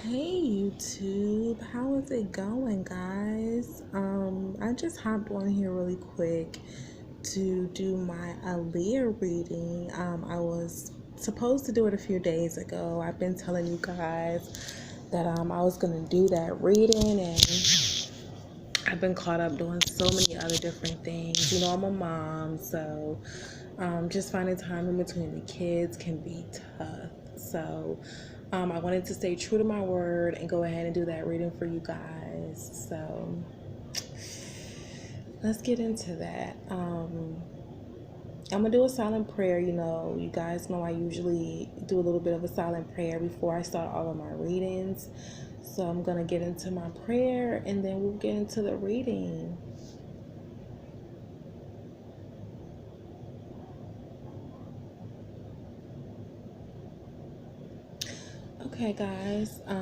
Hey YouTube, how is it going, guys? I just hopped on here really quick to do my Aaliyah reading. I was supposed to do it a few days ago. I've been telling you guys that I was gonna do that reading, and I've been caught up doing so many other different things. I'm a mom, so just finding time in between the kids can be tough. So I wanted to stay true to my word and go ahead and do that reading for you guys. So let's get into that. I'm gonna do a silent prayer. You guys know I usually do a little bit of a silent prayer before I start all of my readings. So I'm gonna get into my prayer and then we'll get into the reading. Okay, guys. I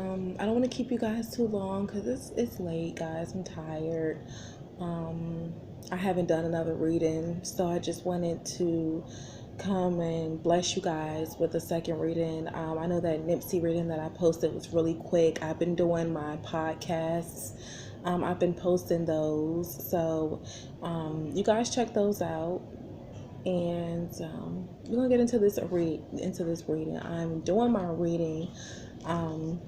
don't want to keep you guys too long because it's late, guys. I'm tired. I haven't done another reading, so I just wanted to come and bless you guys with a second reading. I know that Nipsey reading that I posted was really quick. I've been doing my podcasts. I've been posting those, so you guys check those out. And we're gonna get into this reading. I'm doing my reading on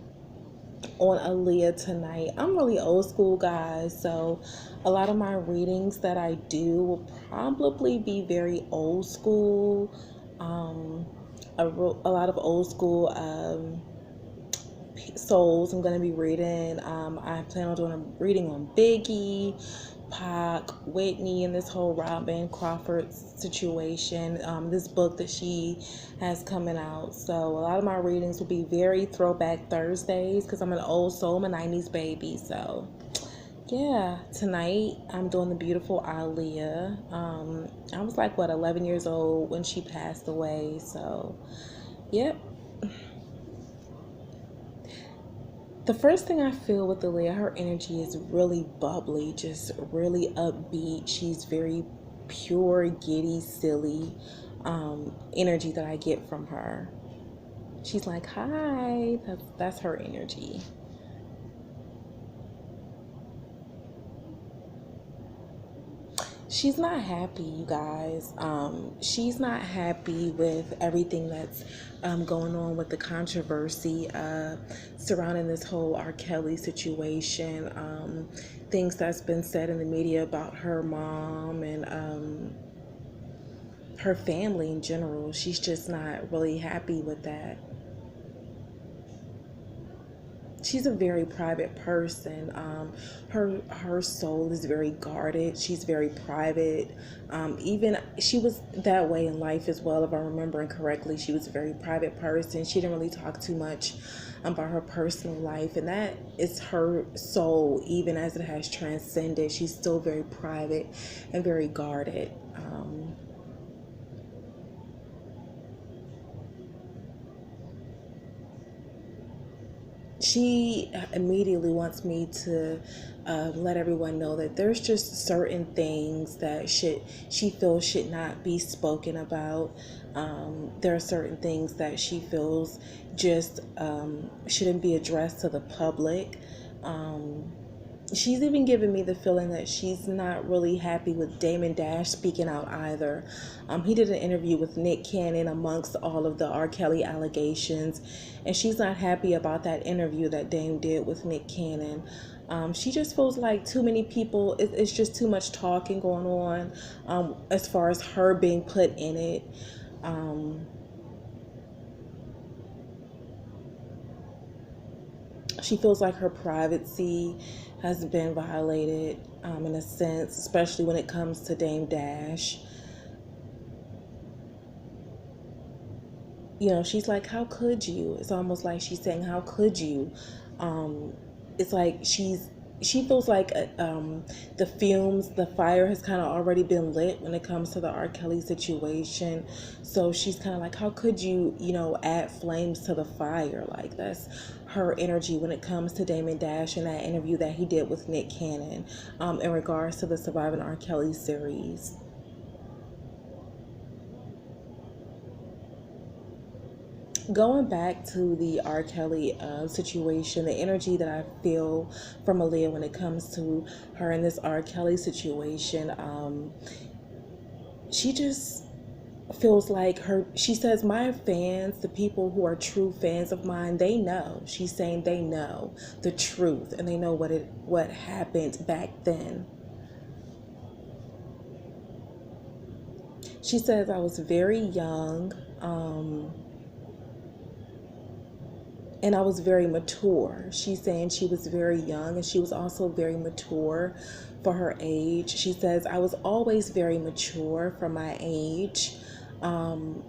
Aaliyah tonight. I'm really old school, guys, so a lot of my readings that I do will probably be very old school. A lot of old school souls I'm going to be reading. I plan on doing a reading on Biggie, Pac, Whitney, and this whole Robin Crawford situation. This book that she has coming out. So a lot of my readings will be very throwback Thursdays because I'm an old soul. I'm a 90s baby. So yeah, tonight I'm doing the beautiful Aaliyah. I was like, 11 years old when she passed away. So yep. The first thing I feel with Aaliyah, her energy is really bubbly, just really upbeat. She's very pure, giddy, silly energy that I get from her. She's like, hi. That's her energy. She's not happy, you guys. She's not happy with everything that's going on with the controversy surrounding this whole R. Kelly situation. Things that's been said in the media about her mom and her family in general. She's just not really happy with that. She's a very private person. Her soul is very guarded. She's very private. Even she was that way in life as well. If I'm remembering correctly, she was a very private person. She didn't really talk too much about her personal life, and that is her soul. Even as it has transcended, she's still very private and very guarded. She immediately wants me to let everyone know that there's just certain things that she feels should not be spoken about. There are certain things that she feels just shouldn't be addressed to the public. She's even given me the feeling that she's not really happy with Damon Dash speaking out either. He did an interview with Nick Cannon amongst all of the R. Kelly allegations, and she's not happy about that interview that Dame did with Nick Cannon. She just feels like too many people, it's just too much talking going on as far as her being put in it. She feels like her privacy has been violated in a sense, especially when it comes to Dame Dash. She's like, how could you? It's almost like she's saying, how could you? It's like she feels like the fumes, the fire has kind of already been lit when it comes to the R. Kelly situation. So she's kind of like, how could you, add flames to the fire? Like, that's her energy when it comes to Damon Dash and that interview that he did with Nick Cannon in regards to the Surviving R. Kelly series. Going back to the R. Kelly situation, the energy that I feel from Aaliyah when it comes to her in this R. Kelly situation, she just feels like her. She says, my fans, the people who are true fans of mine, they know. She's saying they know the truth and they know what happened back then. She says, I was very young. And I was very mature. She's saying she was very young and she was also very mature for her age. She says, I was always very mature for my age. And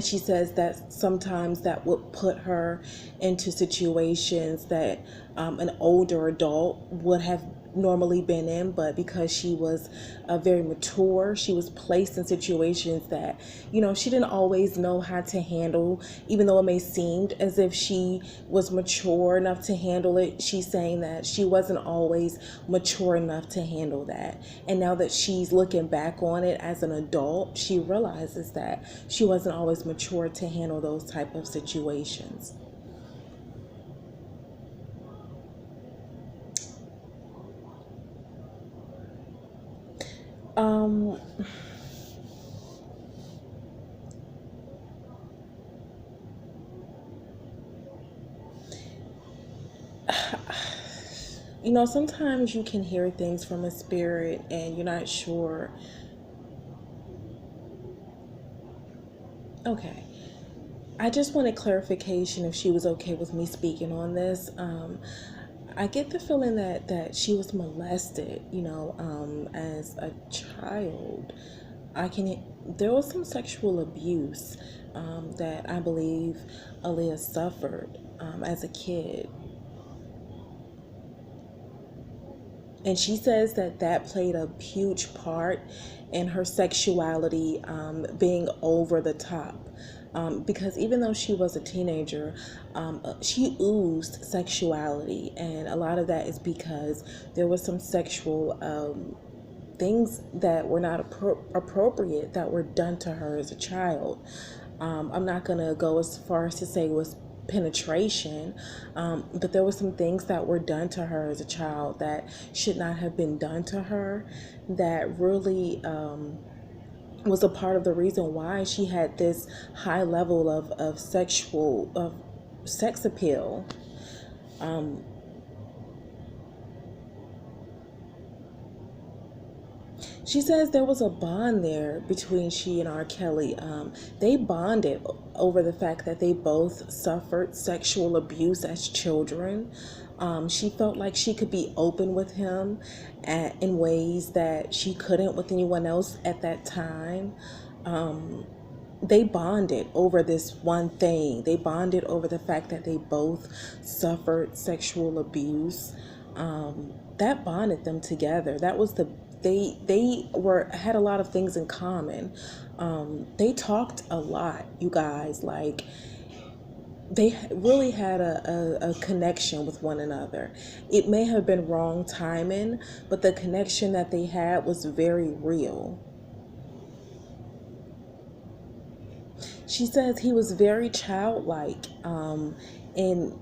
she says that sometimes that would put her into situations that an older adult would have normally been in, but because she was very mature, she was placed in situations that, she didn't always know how to handle, even though it may seem as if she was mature enough to handle it. She's saying that she wasn't always mature enough to handle that. And now that she's looking back on it as an adult, she realizes that she wasn't always mature to handle those type of situations. Um, sometimes you can hear things from a spirit and you're not sure. Okay. I just wanted clarification if she was okay with me speaking on this. I get the feeling that she was molested, as a child. There was some sexual abuse that I believe Aaliyah suffered as a kid. And she says that played a huge part in her sexuality being over the top. Because even though she was a teenager, she oozed sexuality. And a lot of that is because there was some sexual things that were not appropriate that were done to her as a child. I'm not going to go as far as to say it was penetration, but there were some things that were done to her as a child that should not have been done to her, that really was a part of the reason why she had this high level of sex appeal. She says there was a bond there between she and R. Kelly. They bonded over the fact that they both suffered sexual abuse as children. She felt like she could be open with him in ways that she couldn't with anyone else at that time. They bonded over this one thing. They bonded over the fact that they both suffered sexual abuse. That bonded them together. That was they had a lot of things in common. They talked a lot, you guys. Like, they really had a connection with one another. It may have been wrong timing, but the connection that they had was very real. She says he was very childlike in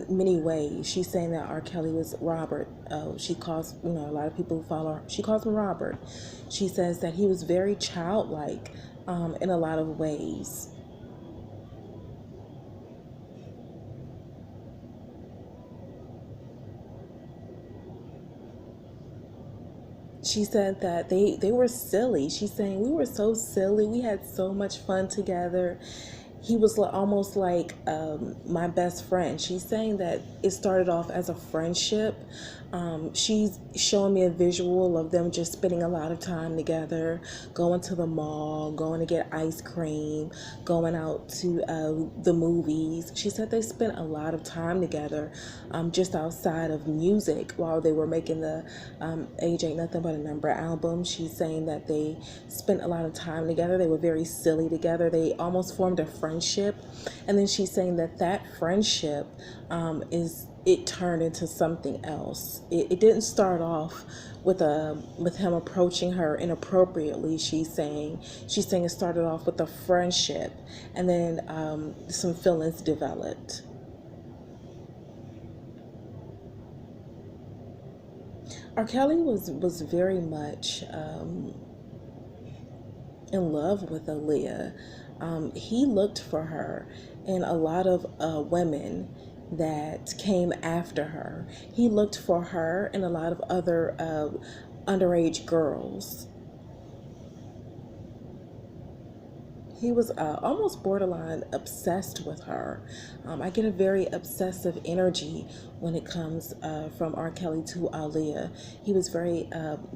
many ways. She's saying that R. Kelly was Robert. She calls, a lot of people who follow her, she calls him Robert. She says that he was very childlike in a lot of ways. She said that they were silly. She's saying, we were so silly. We had so much fun together. He was almost like my best friend. She's saying that it started off as a friendship. She's showing me a visual of them just spending a lot of time together, going to the mall, going to get ice cream, going out to the movies. She said they spent a lot of time together just outside of music while they were making the Age Ain't Nothing But a Number album. She's saying that they spent a lot of time together. They were very silly together. They almost formed a friendship friendship, and then she's saying that that friendship is it turned into something else. It didn't start off with him approaching her inappropriately. She's saying it started off with a friendship, and then some feelings developed. R. Kelly was very much in love with Aaliyah. He looked for her in a lot of women that came after her. He looked for her in a lot of other underage girls. He was almost borderline obsessed with her. I get a very obsessive energy when it comes from R. Kelly to Aaliyah. He was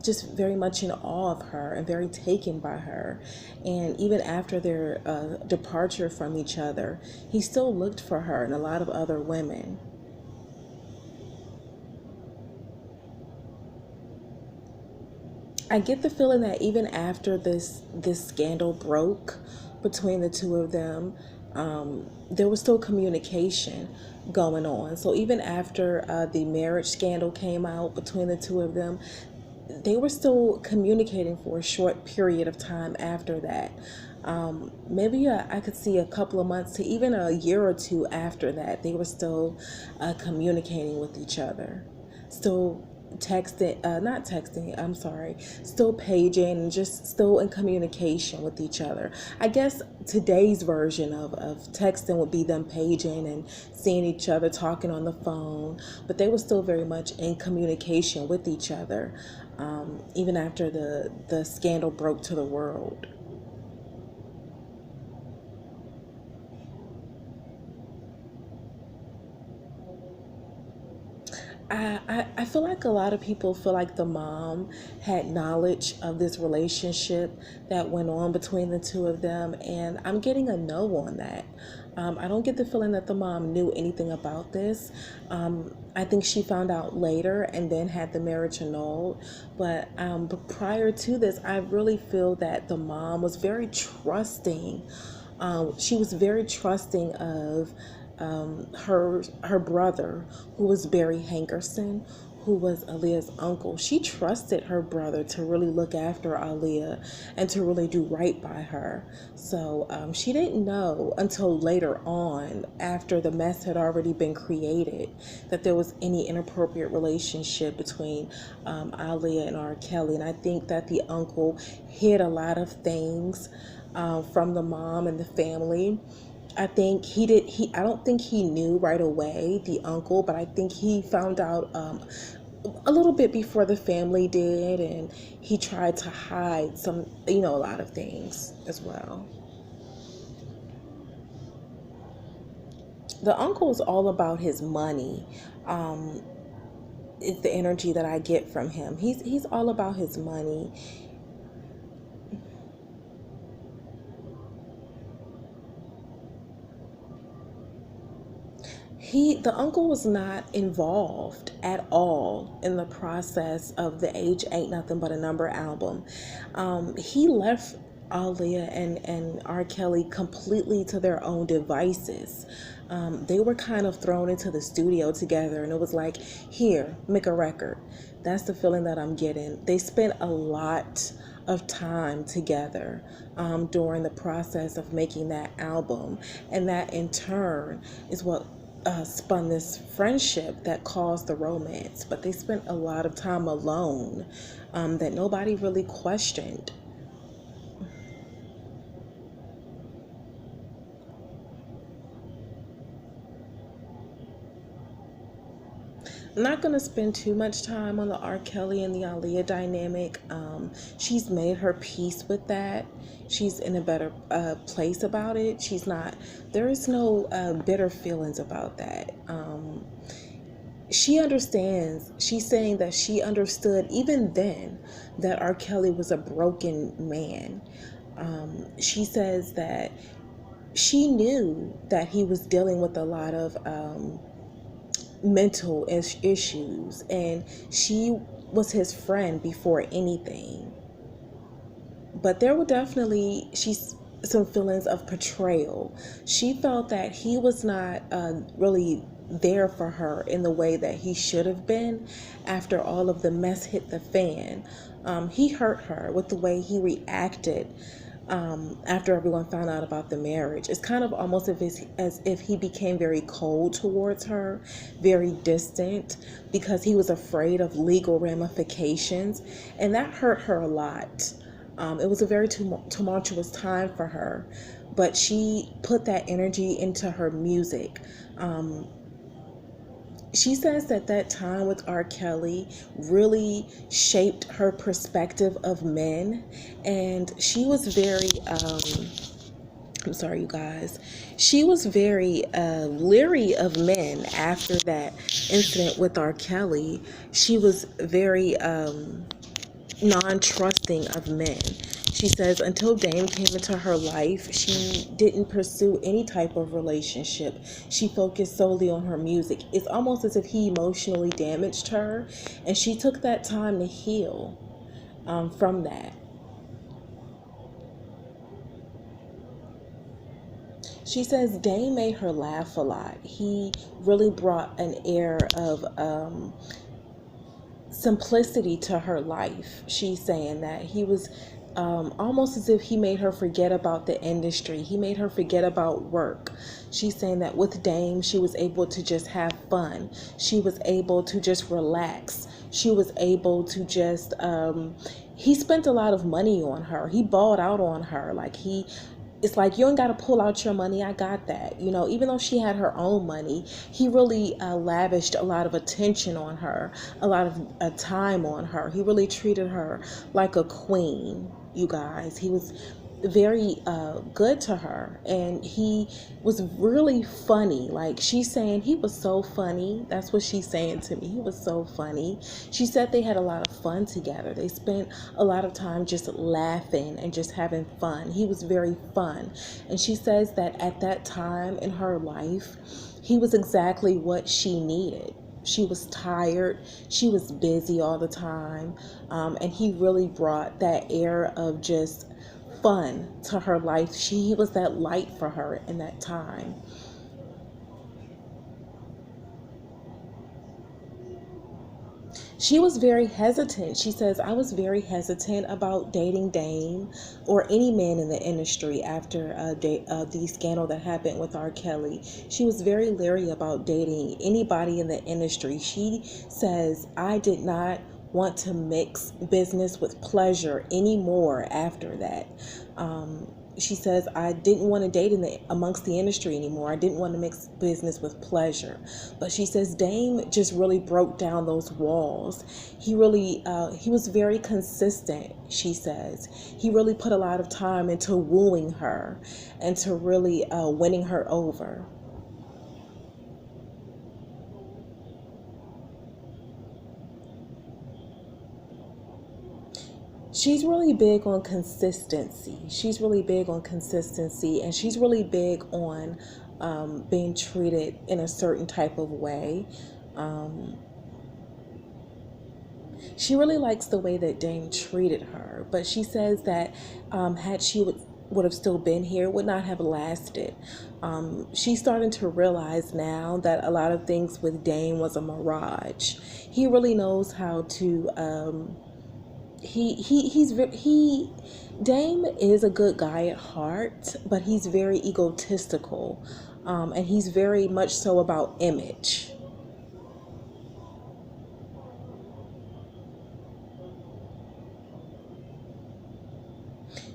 just very much in awe of her and very taken by her. And even after their departure from each other, he still looked for her and a lot of other women. I get the feeling that even after this scandal broke between the two of them, there was still communication going on. So even after the marriage scandal came out between the two of them, they were still communicating for a short period of time after that. Maybe I could see a couple of months to even a year or two after that, they were still communicating with each other, still texting, not texting, I'm sorry, still paging and just still in communication with each other. I guess today's version of texting would be them paging and seeing each other, talking on the phone, but they were still very much in communication with each other, even after the scandal broke to the world. I feel like a lot of people feel like the mom had knowledge of this relationship that went on between the two of them, and I'm getting a no on that. I don't get the feeling that the mom knew anything about this. I think she found out later and then had the marriage annulled. But prior to this, I really feel that the mom was very trusting. She was very trusting of her brother, who was Barry Hankerson, who was Aaliyah's uncle. She trusted her brother to really look after Aaliyah and to really do right by her. So she didn't know until later on, after the mess had already been created, that there was any inappropriate relationship between Aaliyah and R. Kelly. And I think that the uncle hid a lot of things from the mom and the family. I think he did. I don't think he knew right away, the uncle, but I think he found out a little bit before the family did, and he tried to hide some, a lot of things as well. The uncle is all about his money. Um, it's the energy that I get from him. He's all about his money. The uncle was not involved at all in the process of the Age Ain't Nothing But a Number album. He left Aaliyah and R. Kelly completely to their own devices. They were kind of thrown into the studio together, and it was like, here, make a record. That's the feeling that I'm getting. They spent a lot of time together during the process of making that album, and that in turn is what spun this friendship that caused the romance. But they spent a lot of time alone that nobody really questioned. I'm not going to spend too much time on the R. Kelly and the Aaliyah dynamic. She's made her peace with that. She's in a better place about it. There is no bitter feelings about that. She understands. She's saying that she understood even then that R. Kelly was a broken man. She says that she knew that he was dealing with a lot of mental issues, and she was his friend before anything. But there were definitely, some feelings of betrayal. She felt that he was not really there for her in the way that he should have been after all of the mess hit the fan. He hurt her with the way he reacted after everyone found out about the marriage. It's kind of almost as if he became very cold towards her, very distant, because he was afraid of legal ramifications, and that hurt her a lot. It was a very tumultuous time for her, but she put that energy into her music. She says that time with R. Kelly really shaped her perspective of men, and she was very, I'm sorry, you guys, she was very leery of men after that incident with R. Kelly. She was very non-trusting of men. She says until Dame came into her life, she didn't pursue any type of relationship. She focused solely on her music. It's almost as if he emotionally damaged her, and she took that time to heal from that. She says Dame made her laugh a lot. He really brought an air of simplicity to her life. She's saying that he was almost as if he made her forget about the industry. He made her forget about work. She's saying that with Dame, she was able to just have fun. She was able to just relax. She was able to just, he spent a lot of money on her. He balled out on her. It's like, you ain't got to pull out your money. I got that. You know, even though she had her own money, he really lavished a lot of attention on her, a lot of time on her. He really treated her like a queen, you guys. He was very good to her, and he was really funny. Like, she's saying he was so funny. That's what she's saying to me. He was so funny. She said they had a lot of fun together. They spent a lot of time just laughing and just having fun. He was very fun, and she says that at that time in her life, he was exactly what she needed. She was tired, she was busy all the time, and he really brought that air of just fun to her life. He was that light for her in that time. She was very hesitant. She says, I was very hesitant about dating Dame or any man in the industry after the scandal that happened with R. Kelly. She was very leery about dating anybody in the industry. She says, I did not want to mix business with pleasure anymore after that. She says, I didn't want to date amongst the industry anymore. I didn't want to mix business with pleasure. But she says Dame just really broke down those walls. He was very consistent, she says. He really put a lot of time into wooing her and to really winning her over. She's really big on consistency. She's really big on consistency, and she's really big on being treated in a certain type of way. Um, she really likes the way that Dame treated her, but she says that had she would have still been here, would not have lasted. She's starting to realize now that a lot of things with Dame was a mirage. He really knows how to. He Dame is a good guy at heart, but he's very egotistical, and he's very much so about image.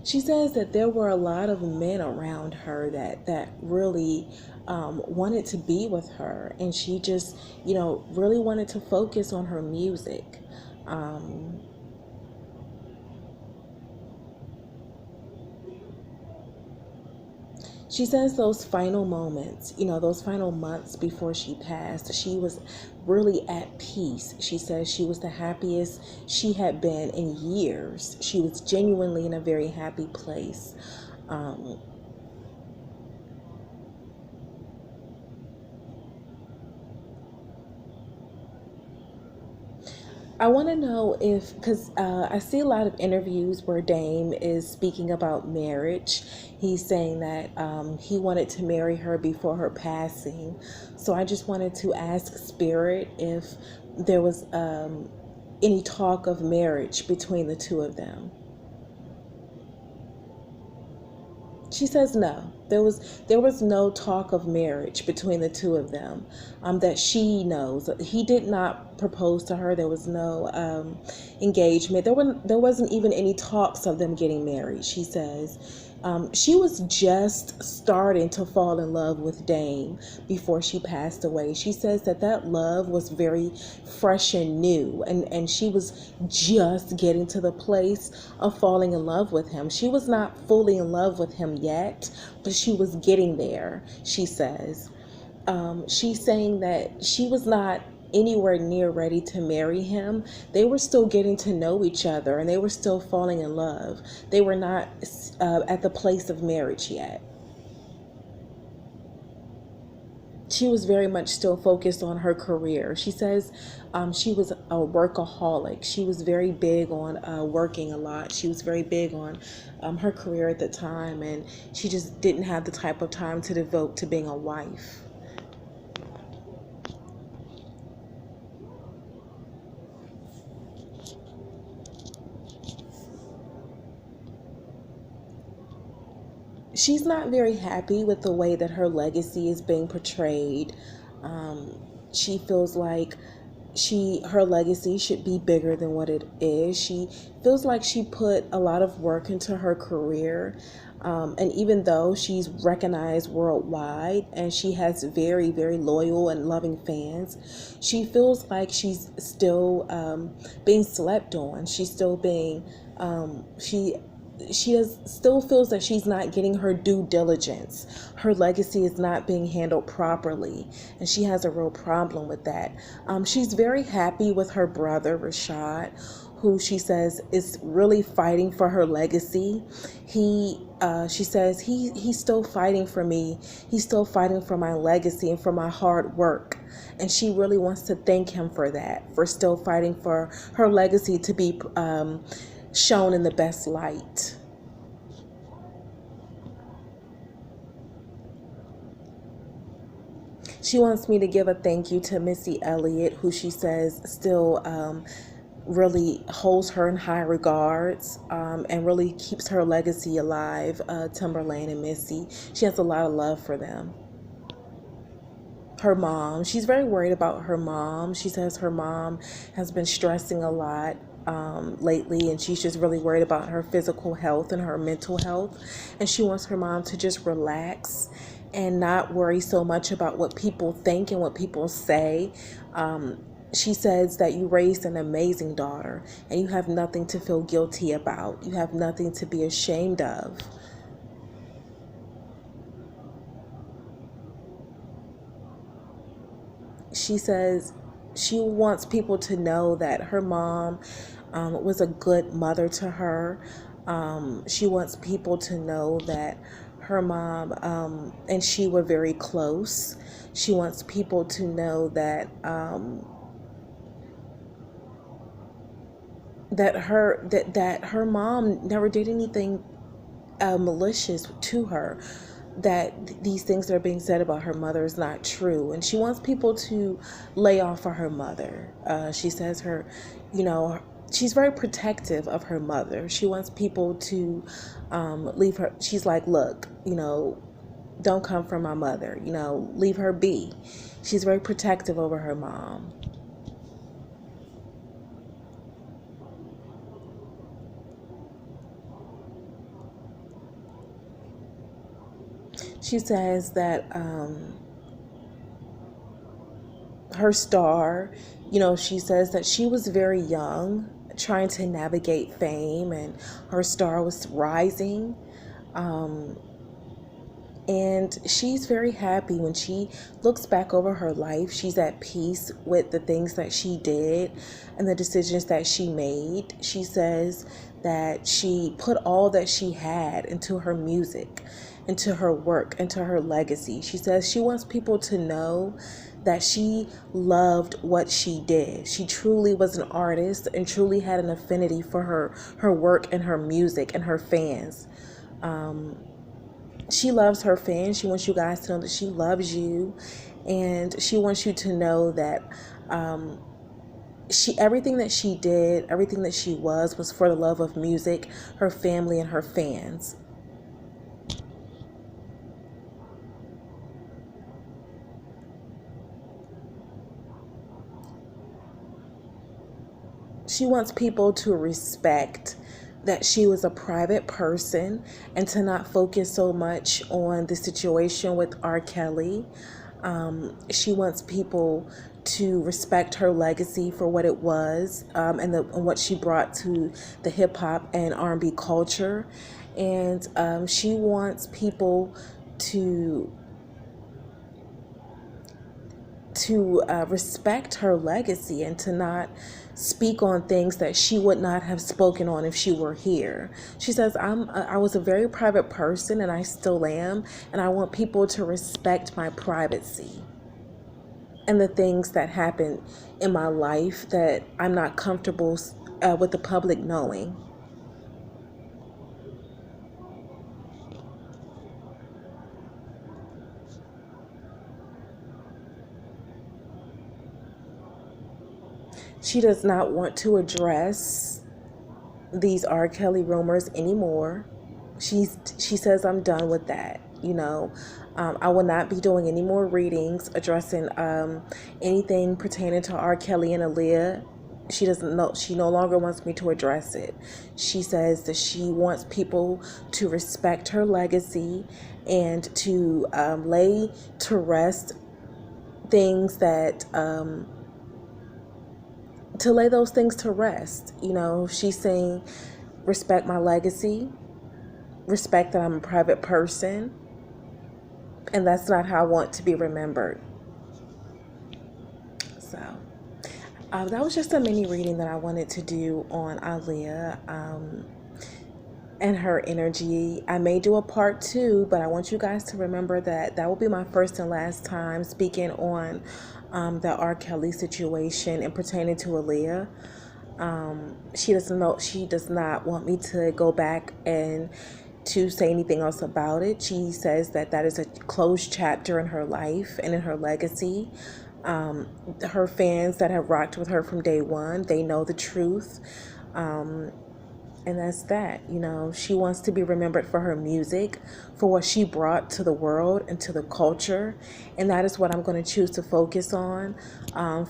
She says that there were a lot of men around her that really wanted to be with her, and she just, really wanted to focus on her music. Um, She says those final moments, those final months before she passed, she was really at peace. She says she was the happiest she had been in years. She was genuinely in a very happy place. Um, I want to know if, because I see a lot of interviews where Dame is speaking about marriage. He's saying that he wanted to marry her before her passing. So I just wanted to ask Spirit if there was any talk of marriage between the two of them. She says no. There was no talk of marriage between the two of them, that she knows. He did not propose to her. There was no engagement. There wasn't even any talks of them getting married. She says. She was just starting to fall in love with Dame before she passed away. She says that love was very fresh and new, and she was just getting to the place of falling in love with him. She was not fully in love with him yet, but she was getting there, she says. She's saying that she was not anywhere near ready to marry him. They were still getting to know each other and they were still falling in love. They were not at the place of marriage yet. She was very much still focused on her career. She says she was a workaholic. She was very big on working a lot. She was very big on her career at the time, and she just didn't have the type of time to devote to being a wife. She's not very happy with the way that her legacy is being portrayed. Um, she feels like her legacy should be bigger than what it is. She feels like she put a lot of work into her career. And even though she's recognized worldwide and she has very, very loyal and loving fans, she feels like she's still being slept on. She's still being, still feels that she's not getting her due diligence. Her legacy is not being handled properly, and she has a real problem with that. She's very happy with her brother Rashad, who she says is really fighting for her legacy. She says he's still fighting for me. He's still fighting for my legacy and for my hard work. And she really wants to thank him for that, for still fighting for her legacy to be shown in the best light. She wants me to give a thank you to Missy Elliott, who she says still really holds her in high regards, and really keeps her legacy alive. Timberland and Missy, she has a lot of love for them. Her mom, she's very worried about her mom. She says her mom has been stressing a lot lately, and she's just really worried about her physical health and her mental health, and she wants her mom to just relax and not worry so much about what people think and what people say. She says that you raised an amazing daughter and you have nothing to feel guilty about. You have nothing to be ashamed of. She says she wants people to know that her mom was a good mother to her. She wants people to know that her mom and she were very close. She wants people to know that that her mom never did anything malicious to her, that these things that are being said about her mother is not true, and she wants people to lay off of her mother. She says she's very protective of her mother. She wants people to leave her. She's like, look, don't come from my mother, leave her be. She's very protective over her mom. She says that her star, she says that she was very young trying to navigate fame, and her star was rising. And she's very happy when she looks back over her life. She's at peace with the things that she did and the decisions that she made. She says that she put all that she had into her music, into her work, into her legacy. She says she wants people to know that she loved what she did. She truly was an artist and truly had an affinity for her work and her music and her fans. She loves her fans. She wants you guys to know that she loves you, and she wants you to know that everything that she did, everything that she was for the love of music, her family, and her fans. She wants people to respect that she was a private person and to not focus so much on the situation with R. Kelly. She wants people to respect her legacy for what it was, and what she brought to the hip hop and R&B culture. And she wants people to respect her legacy and to not speak on things that she would not have spoken on if she were here. She says, I was a very private person, and I still am, and I want people to respect my privacy and the things that happen in my life that I'm not comfortable with the public knowing. She does not want to address these R. Kelly rumors anymore. She says, I'm done with that. I will not be doing any more readings addressing anything pertaining to R. Kelly and Aaliyah. She no longer wants me to address it. She says that she wants people to respect her legacy and to lay to rest things that to lay those things to rest. She's saying, respect my legacy, respect that I'm a private person, and that's not how I want to be remembered. So that was just a mini reading that I wanted to do on Aaliyah and her energy. I may do a part 2, but I want you guys to remember that will be my first and last time speaking on the R. Kelly situation and pertaining to Aaliyah. She does not want me to go back and to say anything else about it. She says that is a closed chapter in her life and in her legacy. Her fans that have rocked with her from day one, they know the truth. And that's that. She wants to be remembered for her music, for what she brought to the world and to the culture. And that is what I'm going to choose to focus on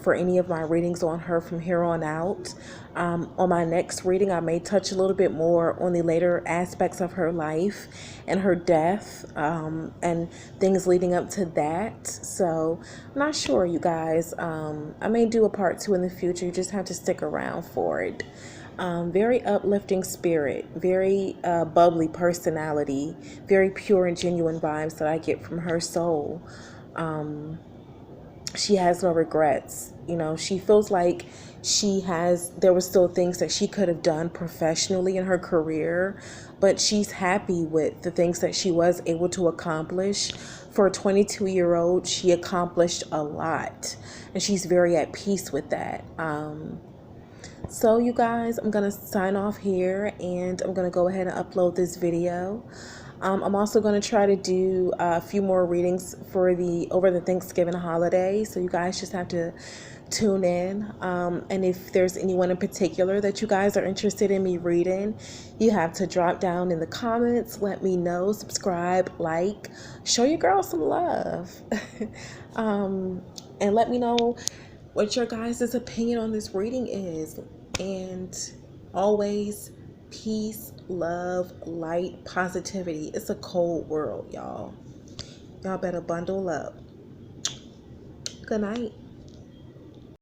for any of my readings on her from here on out. On my next reading, I may touch a little bit more on the later aspects of her life and her death and things leading up to that. So I'm not sure, you guys. I may do a part 2 in the future. You just have to stick around for it. Very uplifting spirit, very bubbly personality, very pure and genuine vibes that I get from her soul. She has no regrets. She feels like there were still things that she could have done professionally in her career, but she's happy with the things that she was able to accomplish. For a 22-year-old, she accomplished a lot, and she's very at peace with that. So you guys, I'm going to sign off here, and I'm going to go ahead and upload this video. I'm also going to try to do a few more readings for over the Thanksgiving holiday. So you guys just have to tune in. And if there's anyone in particular that you guys are interested in me reading, you have to drop down in the comments. Let me know, subscribe, like, show your girl some love. And let me know what your guys' opinion on this reading is. And always peace, love, light, positivity. It's a cold world, y'all. Y'all better bundle up. Good night.